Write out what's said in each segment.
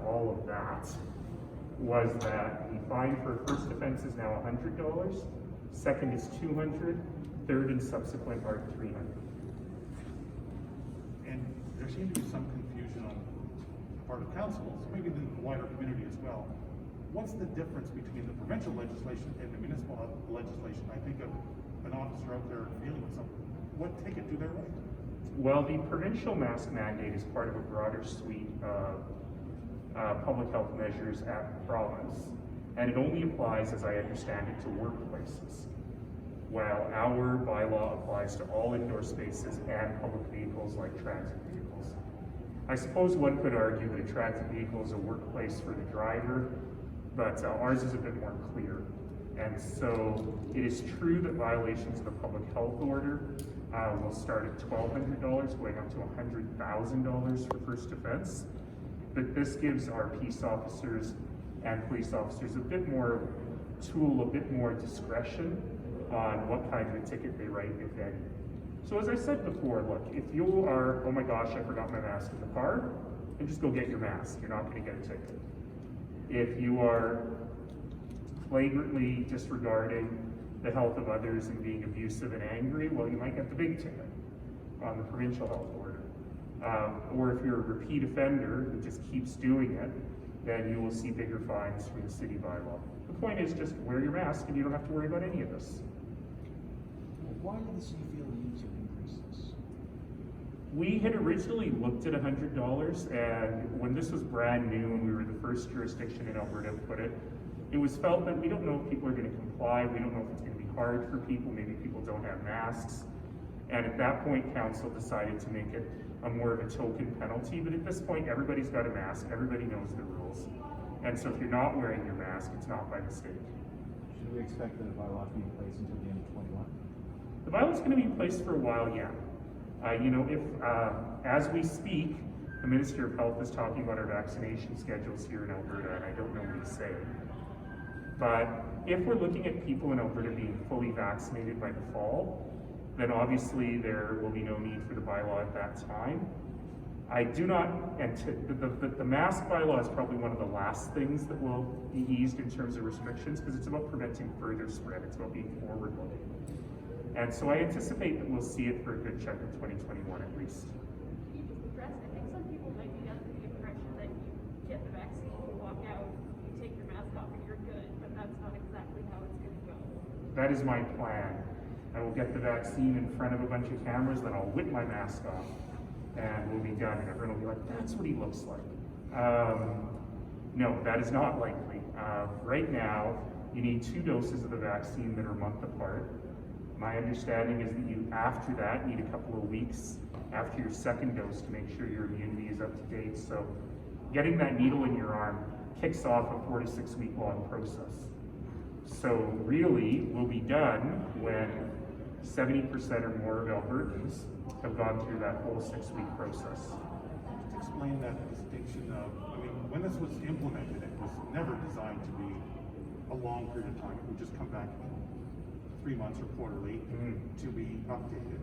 all of that was that the fine for first offense is now $100, second is $200, third and subsequent are $300. And there seemed to be some confusion on the part of council, so maybe the wider community as well. What's the difference between the provincial legislation and the municipal legislation? I think of an officer out there dealing with something. What ticket do they write? Well, the provincial mask mandate is part of a broader suite of public health measures at the province, and it only applies, as I understand it, to workplaces, while our bylaw applies to all indoor spaces and public vehicles like transit vehicles. I suppose one could argue that a transit vehicle is a workplace for the driver, but ours is a bit more clear. And so it is true that violations of the public health order will start at $1,200, going up to $100,000 for first offense. But this gives our peace officers and police officers a bit more tool, a bit more discretion on what kind of a ticket they write, if any. So as I said before, look, if you are, oh my gosh, I forgot my mask in the car, then just go get your mask. You're not going to get a ticket. If you are flagrantly disregarding the health of others and being abusive and angry, well, you might get the big ticket on the provincial health order. Or if you're a repeat offender who just keeps doing it, then you will see bigger fines from the city bylaw. The point is just wear your mask and you don't have to worry about any of this. Why did the city feel the need to increase this? We had originally looked at $100, and when this was brand new and we were the first jurisdiction in Alberta to put it, it was felt that we don't know if people are going to comply, we don't know if it's going to be hard for people, maybe people don't have masks. And at that point, council decided to make it a more of a token penalty, but at this point, everybody's got a mask, everybody knows the rules. And so if you're not wearing your mask, it's not by mistake. Should we expect that the bylaw to be in place until the end of 21? The bylaw's going to be in place for a while, yeah. If as we speak, the Minister of Health is talking about our vaccination schedules here in Alberta, and I don't know what he's saying. But if we're looking at people in Alberta being fully vaccinated by the fall, then obviously there will be no need for the bylaw at that time. I do not anticipate the mask bylaw is probably one of the last things that will be eased in terms of restrictions, because it's about preventing further spread. It's about being forward-looking. And so I anticipate that we'll see it for a good chunk of 2021 at least. You just addressed, I think some people might be under the impression that you get the vaccine, you walk out, you take your mask off and you're good, but that's not exactly how it's going to go. That is my plan. I will get the vaccine in front of a bunch of cameras, then I'll whip my mask off, and we'll be done. And everyone will be like, that's what he looks like. No, that is not likely. Right now, you need 2 doses of the vaccine that are a month apart. My understanding is that you, after that, need a couple of weeks after your second dose to make sure your immunity is up to date. So getting that needle in your arm kicks off a 4 to 6 week long process. So really, we'll be done when 70% or more of Albertans have gone through that whole 6 week process. Just explain that distinction of, when this was implemented, it was never designed to be a long period of time. It would just come back 3 months or quarterly to be updated.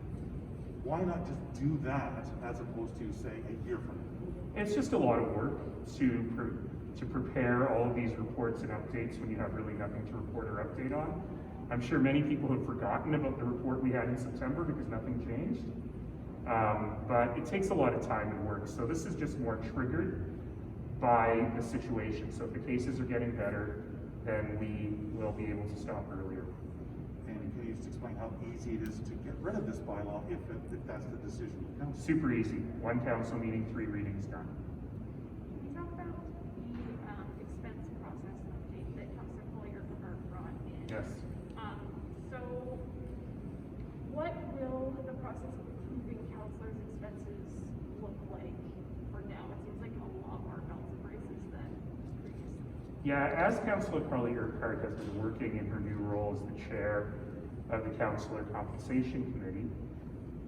Why not just do that as opposed to, say, a year from now? It's just a lot of work to prepare all of these reports and updates when you have really nothing to report or update on. I'm sure many people have forgotten about the report we had in September because nothing changed. But it takes a lot of time and work. So this is just more triggered by the situation. So if the cases are getting better, then we will be able to stop earlier. And can you just explain how easy it is to get rid of this bylaw if that's the decision of the council? Super easy. 1 council meeting, 3 readings done. Can you talk about the expense process update that Councillor Collier brought in? Yes. So what will the process of approving councillors' expenses look like for now? It seems like a lot more belts and braces than previously. Yeah, as Councillor Carly Urquhart has been working in her new role as the chair of the Councillor Compensation Committee,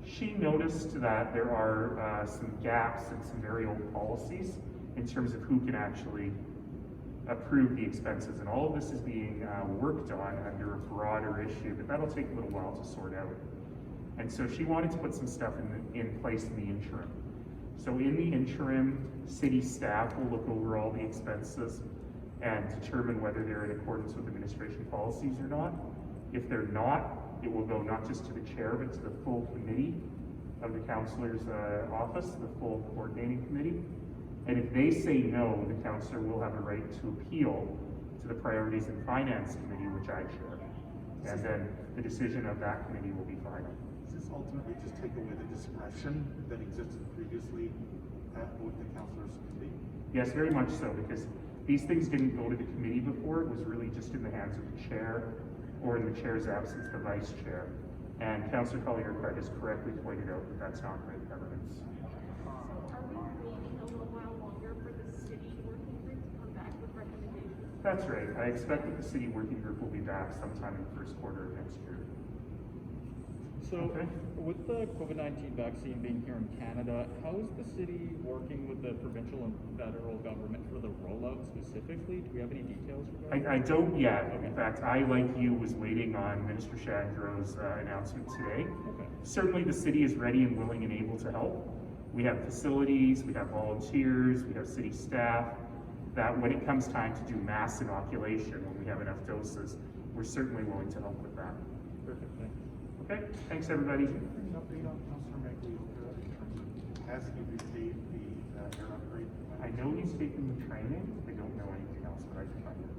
she noticed that there are some gaps in some very old policies in terms of who can actually approve the expenses. And all of this is being worked on under a broader issue, but that'll take a little while to sort out. And so she wanted to put some stuff in place in the interim. So in the interim, city staff will look over all the expenses and determine whether they're in accordance with administration policies or not. If they're not, it will go not just to the chair, but to the full committee of the councillor's office, the full coordinating committee. And if they say no, the councillor will have a right to appeal to the Priorities and Finance Committee, which I chair. And then the decision of that committee will be final. Does this ultimately just take away the discretion that existed previously with the councillors committee? Yes, very much so, because these things didn't go to the committee before. It was really just in the hands of the chair, or in the chair's absence, the vice chair. And Councillor Collier-Craig has correctly pointed out that that's not great governance. So are we waiting a little while longer for the city working group to come back with recommendations? That's right. I expect that the city working group will be back sometime in the first quarter of next year. So, Okay. with the COVID-19 vaccine being here in Canada, how is the city working with the provincial and federal government for the rollout specifically? Do we have any details regarding I don't yet. Okay. In fact, I, like you, was waiting on Minister Shandro's announcement today. Okay. Certainly, the city is ready and willing and able to help. We have facilities, we have volunteers, we have city staff, that when it comes time to do mass inoculation, when we have enough doses, we're certainly willing to help with that. Perfect, thanks. Okay, thanks everybody. An update on Councillor Maglioka in terms of, has he received the air upgrade? I know he's taking the training, I don't know anything else, but I can find it.